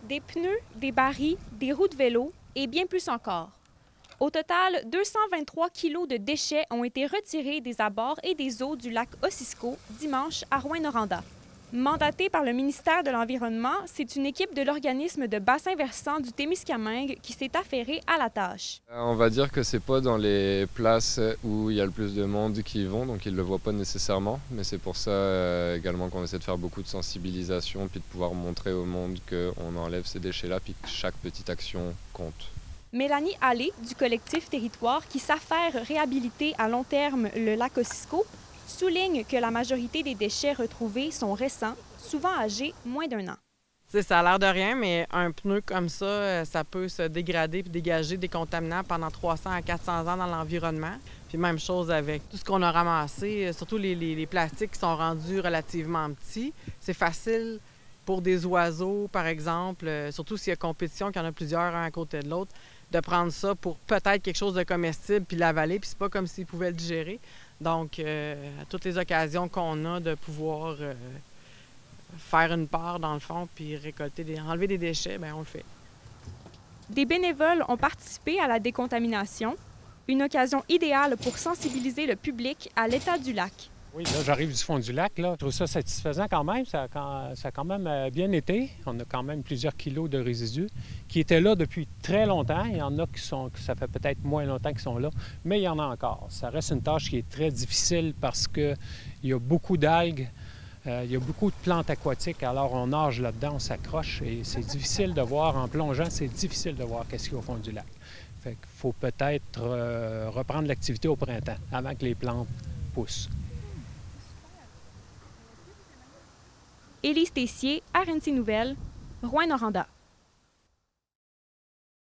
des pneus, des barils, des roues de vélo et bien plus encore. Au total, 223 kilos de déchets ont été retirés des abords et des eaux du lac Ossisco dimanche à Rouyn-Noranda. Mandatée par le ministère de l'Environnement, c'est une équipe de l'organisme de bassin versant du Témiscamingue qui s'est affairée à la tâche. On va dire que c'est pas dans les places où il y a le plus de monde qui y vont, donc ils le voient pas nécessairement. Mais c'est pour ça également qu'on essaie de faire beaucoup de sensibilisation puis de pouvoir montrer au monde qu'on enlève ces déchets-là puis que chaque petite action compte. Mélanie Allé, du collectif Territoire, qui s'affaire réhabiliter à long terme le lac Ossisco, souligne que la majorité des déchets retrouvés sont récents, souvent âgés moins d'1 an. Ça a l'air de rien, mais un pneu comme ça peut se dégrader et dégager des contaminants pendant 300 à 400 ans dans l'environnement. Puis même chose avec tout ce qu'on a ramassé, surtout les plastiques qui sont rendus relativement petits. C'est facile pour des oiseaux, par exemple, surtout s'il y a compétition, qu'il y en a plusieurs un à côté de l'autre, de prendre ça pour peut-être quelque chose de comestible puis l'avaler, puis c'est pas comme s'ils pouvaient le digérer. Donc, à toutes les occasions qu'on a de pouvoir faire une part, dans le fond, puis enlever des déchets, bien, on le fait. Des bénévoles ont participé à la décontamination, une occasion idéale pour sensibiliser le public à l'état du lac. Oui, là, j'arrive du fond du lac, là. Je trouve ça satisfaisant quand même. Ça a quand même bien été. On a quand même plusieurs kilos de résidus qui étaient là depuis très longtemps. Il y en a que ça fait peut-être moins longtemps qu'ils sont là, mais il y en a encore. Ça reste une tâche qui est très difficile parce qu'il y a beaucoup d'algues, il y a beaucoup de plantes aquatiques, alors on nage là-dedans, on s'accroche et c'est difficile de voir, en plongeant, c'est difficile de voir qu'est-ce qu'il y a au fond du lac. Fait qu'il faut peut-être reprendre l'activité au printemps, avant que les plantes poussent. Élise Tessier, RNC Nouvelles, Rouyn-Noranda.